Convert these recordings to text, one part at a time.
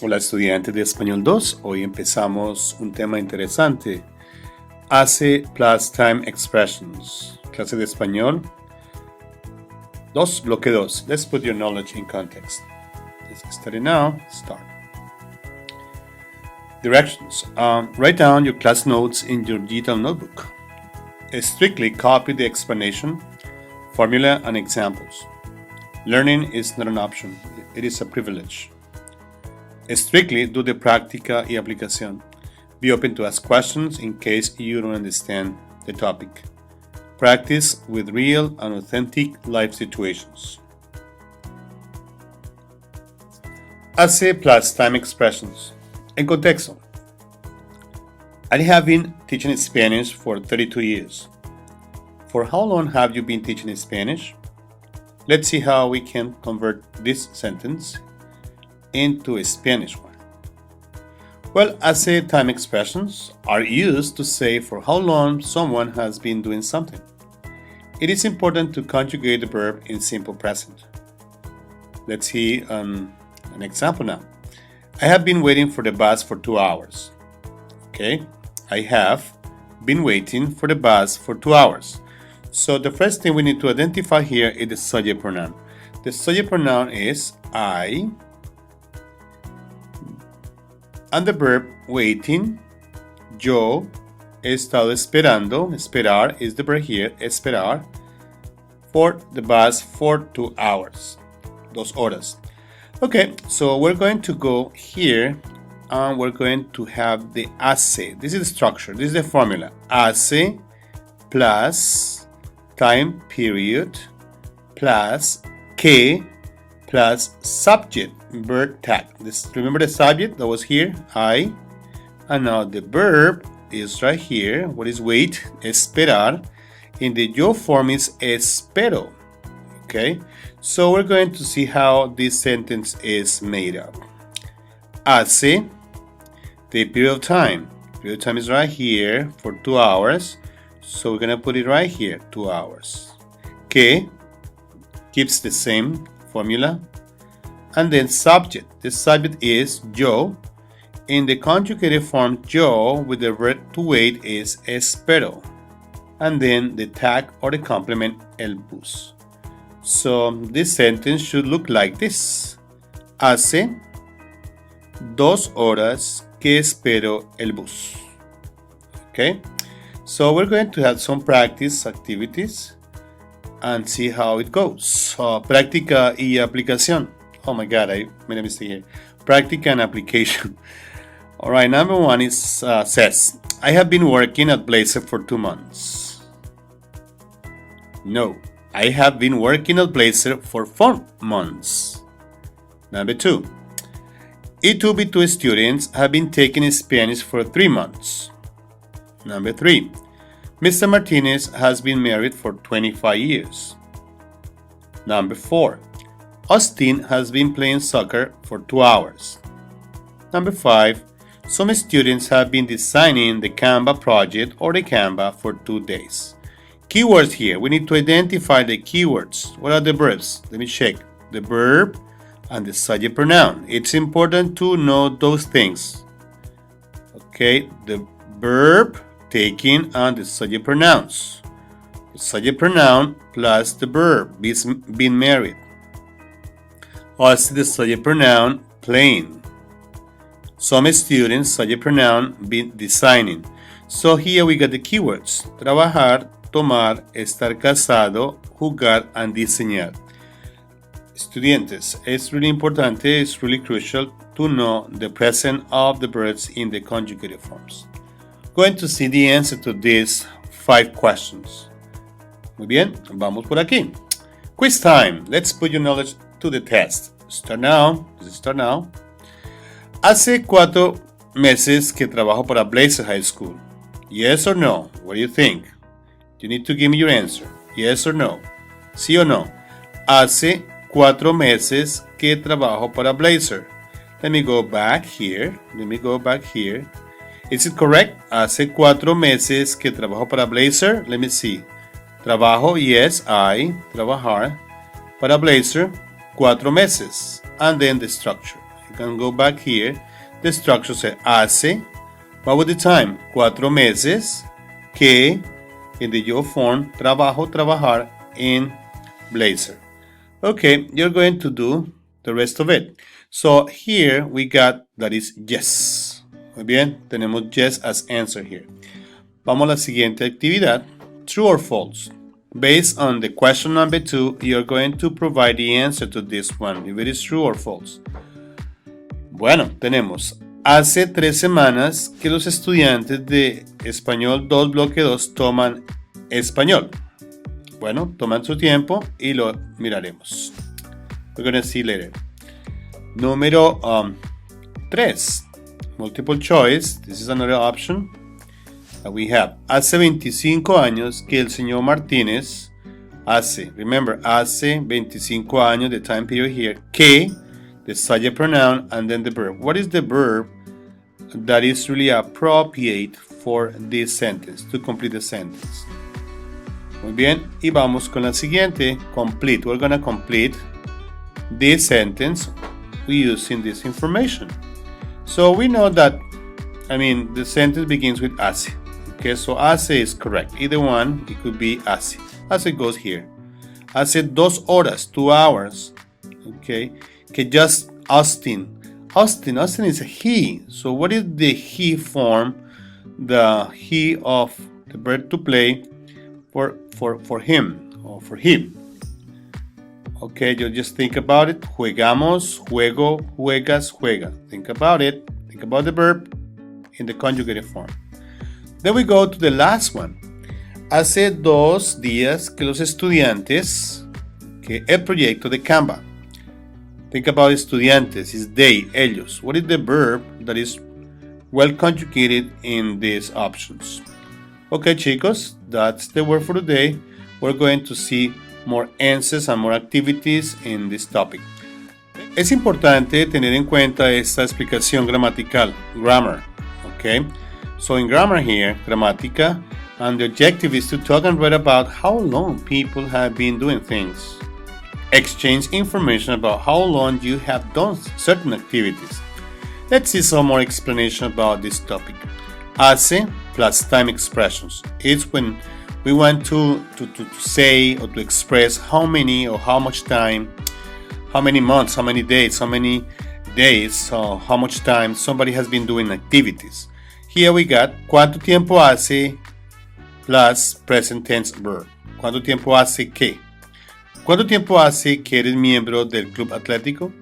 Hola estudiantes de Español 2, hoy empezamos un tema interesante, HACE plus Time Expressions, clase de Español 2, bloque 2. Let's put your knowledge in context. Let's get started now, start. Directions. Write down your class notes in your digital notebook. Strictly copy the explanation, formula, and examples. Learning is not an option, it is a privilege. Strictly do the práctica y aplicación. Be open to ask questions in case you don't understand the topic. Practice with real and authentic life situations. HACE plus Time Expressions. En contexto. I have been teaching Spanish for 32 years. For how long have you been teaching Spanish? Let's see how we can convert this sentence into a Spanish one. Well, HACE time expressions are used to say for how long someone has been doing something. It is important to conjugate the verb in simple present. Let's see an example now. I have been waiting for the bus for 2 hours. Okay, I have been waiting for the bus for 2 hours. So the first thing we need to identify here is the subject pronoun. The subject pronoun is I, and the verb waiting, yo he estado esperando, esperar is the verb here, esperar, for the bus for 2 hours, 2 horas. Okay, so we're going to go here and we're going to have the HACE. This is the structure, this is the formula. HACE plus time period plus que plus subject verb tag. Remember the subject that was here, I, and now the verb is right here. What is wait? Esperar. In the yo form is espero. Okay, so we're going to see how this sentence is made up. HACE, the period of time. Period of time is right here for 2 hours. So we're gonna put it right here, 2 hours. Que keeps the same formula. And then subject. The subject is yo. In the conjugated form yo with the verb to wait is espero. And then the tag or the complement el bus. So this sentence should look like this. Hace 2 horas que espero el bus. Okay? So we're going to have some practice activities and see how it goes. Práctica y aplicación. Oh my God, I made a mistake here. Práctica and application. All right, number 1 is says, I have been working at Blazer for 2 months. No, I have been working at Blazer for 4 months. Number 2, E2B2 students have been taking Spanish for 3 months. Number 3, Mr. Martinez has been married for 25 years. Number 4, Austin has been playing soccer for 2 hours. Number 5, some students have been designing the Canva project or the Canva for 2 days. Keywords here, we need to identify the keywords. What are the verbs? Let me check. The verb and the subject pronoun. It's important to know those things. Okay, the verb, taking, and the subject pronouns. The subject pronoun plus the verb, being married. Also the subject pronoun, playing. Some students, subject pronoun, been designing. So here we got the keywords. Trabajar, tomar, estar casado, jugar, and diseñar. Estudiantes, it's really important, it's really crucial to know the present of the verbs in the conjugated forms. Going to see the answer to these 5 questions. Muy bien, vamos por aquí. Quiz time. Let's put your knowledge to the test. Start now. Start now. Hace 4 meses que trabajo para Blazer High School. Yes or no? What do you think? You need to give me your answer. Yes or no? Sí o no? Hace 4 meses que trabajo para Blazer. Let me go back here. Is it correct? Hace 4 meses que trabajo para Blazer. Let me see. Trabajo, yes, I, trabajar, para Blazer, 4 meses. And then the structure. You can go back here. The structure says hace. What was the time? 4 meses que, in the yo form, trabajo, trabajar in Blazor. Okay, you're going to do the rest of it. So here we got that is yes. Muy bien, tenemos yes as answer here. Vamos a la siguiente actividad. True or false? Based on the question number 2, you're going to provide the answer to this one, if it is true or false. Bueno, tenemos. Hace 3 semanas que los estudiantes de Español 2 bloque 2 toman español. Bueno, toman su tiempo y lo miraremos. We're going to see later. Número 3. Multiple choice. This is another option that we have. Hace 25 años que el señor Martínez hace. Remember, hace 25 años, the time period here. Que, the subject pronoun, and then the verb. What is the verb that is really appropriate for this sentence, to complete the sentence? Muy bien, y vamos con la siguiente, complete. We're going to complete this sentence using this information. So we know that, the sentence begins with hace. Okay, so hace is correct. Either one, it could be hace. As it goes here. Hace 2 horas, 2 hours. Okay, que just Austin is a he. So what is the he form? The he of the verb to play for him or for him. Okay, you just think about it. Juegamos, juego, juegas, juega. Think about it. Think about the verb in the conjugated form. Then we go to the last one. Hace 2 días que los estudiantes, que el proyecto de Canva. Think about estudiantes, is they, ellos. What is the verb that is well conjugated in these options? Okay, chicos, that's the word for today. We're going to see more answers and more activities in this topic. Es importante tener en cuenta esta explicación gramatical, grammar, okay? So in grammar here, gramática, and the objective is to talk and read about how long people have been doing things. Exchange information about how long you have done certain activities. Let's see some more explanation about this topic. Hace plus time expressions. It's when we want to say or to express how many or how much time, how many months, how many days, how much time somebody has been doing activities. Here we got cuánto tiempo hace plus present tense verb. ¿Cuánto tiempo hace qué? ¿Cuánto tiempo hace que eres miembro del club atlético?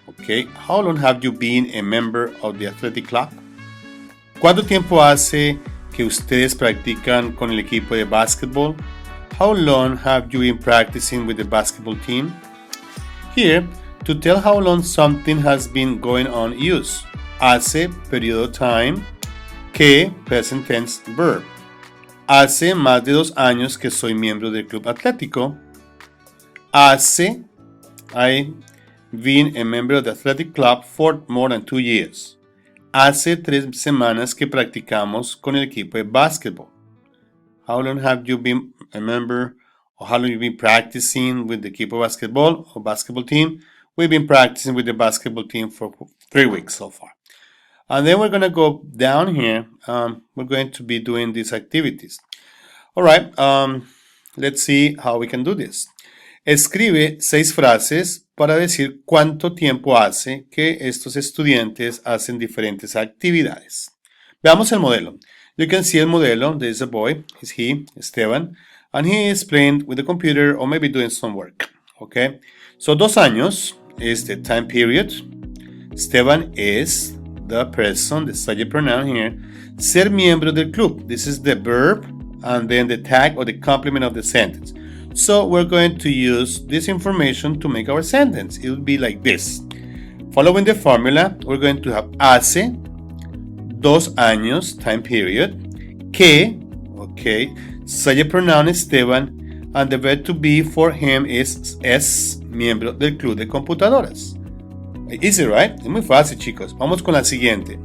Okay. How long have you been a member of the athletic club? ¿Cuánto tiempo hace que ustedes practican con el equipo de basketball? How long have you been practicing with the basketball team? Here, to tell how long something has been going on, use hace, periodo time, que, present tense verb. Hace más de 2 años que soy miembro del club atlético. Hace, I've been a member of the athletic club for more than 2 years. Hace 3 semanas que practicamos con el equipo de basketball. How long have you been a member, or how long have you been practicing with the equipo basketball or basketball team? We've been practicing with the basketball team for 3 weeks so far. And then we're going to go down here. We're going to be doing these activities. All right, let's see how we can do this. Escribe 6 frases para decir cuánto tiempo hace que estos estudiantes hacen diferentes actividades. Veamos el modelo. You can see el modelo. There is a boy. It's he, Esteban. And he is playing with the computer or maybe doing some work. Okay? So 2 años is the time period. Esteban is the person, the subject pronoun here. Ser miembro del club. This is the verb and then the tag or the complement of the sentence. So we're going to use this information to make our sentence. It will be like this. Following the formula, we're going to have hace, 2 años, time period, que, okay, subject pronoun Esteban, and the verb to be for him is miembro del club de computadoras. Easy, right? Es muy fácil, chicos. Vamos con la siguiente.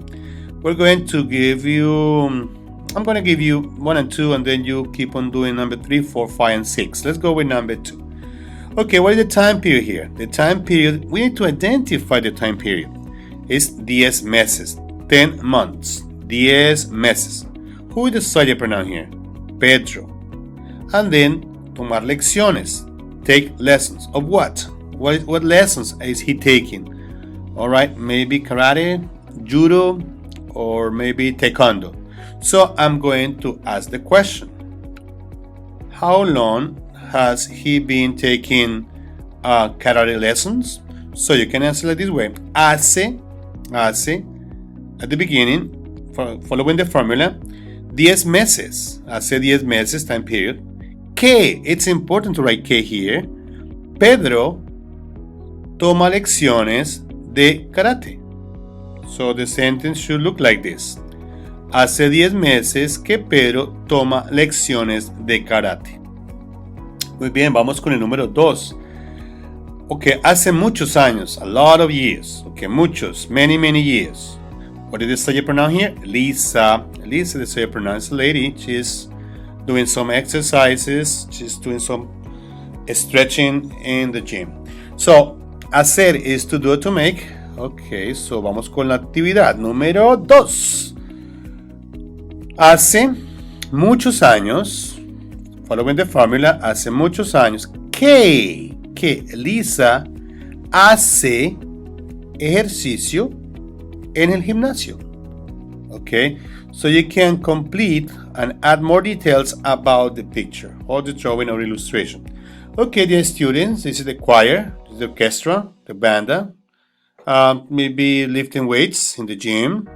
We're going to give you... I'm going to give you 1 and 2, and then you keep on doing number 3, 4, 5, and 6. Let's go with number 2. Okay, what is the time period here? The time period, we need to identify the time period. is 10 meses, 10 months, 10 meses. Who is the subject pronoun here? Pedro. And then, tomar lecciones. Take lessons. Of what? What lessons is he taking? Alright, maybe karate, judo, or maybe taekwondo. So I'm going to ask the question. How long has he been taking karate lessons? So you can answer it this way. Hace, at the beginning, following the formula, 10 meses. Hace 10 meses, time period. Que, it's important to write que here. Pedro toma lecciones de karate. So the sentence should look like this. Hace 10 meses que Pedro toma lecciones de karate. Muy bien, vamos con el número 2. Ok, hace muchos años, a lot of years. Ok, muchos, many years. What is the subject pronoun here? Lisa. Lisa, the subject pronoun is a lady. She's doing some exercises. She's doing some stretching in the gym. So, hacer is to do or to make. Ok, so vamos con la actividad número 2. Hace muchos años, following the formula, hace muchos años que Lisa hace ejercicio en el gimnasio. Okay, so you can complete and add more details about the picture or the drawing or illustration. Okay, dear students, this is the choir, this is the orchestra, the banda, maybe lifting weights in the gym,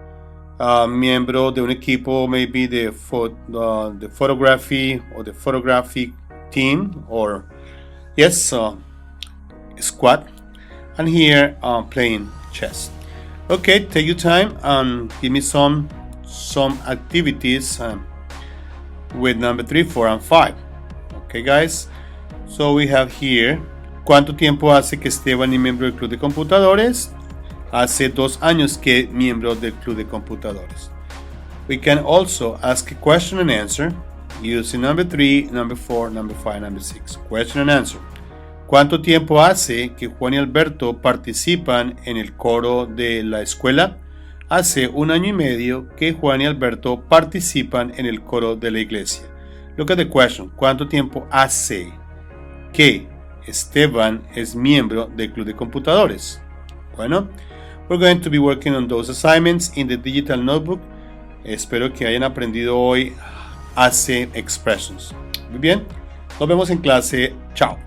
miembro de un equipo, maybe the photography or the photographic team, or yes, squad, and here playing chess. Okay, take your time and give me some activities with number 3, 4, and 5. Okay, guys. So we have here, ¿cuánto tiempo hace que Esteban es miembro del club de computadores? Hace 2 años que es miembro del club de computadores. We can also ask a question and answer using number 3, number 4, number 5, number 6. Question and answer. ¿Cuánto tiempo hace que Juan y Alberto participan en el coro de la escuela? Hace 1 año y medio que Juan y Alberto participan en el coro de la iglesia. Look at the question. ¿Cuánto tiempo hace que Esteban es miembro del club de computadores? Bueno, we're going to be working on those assignments in the digital notebook. Espero que hayan aprendido hoy HACE expressions. Muy bien, nos vemos en clase. Chao.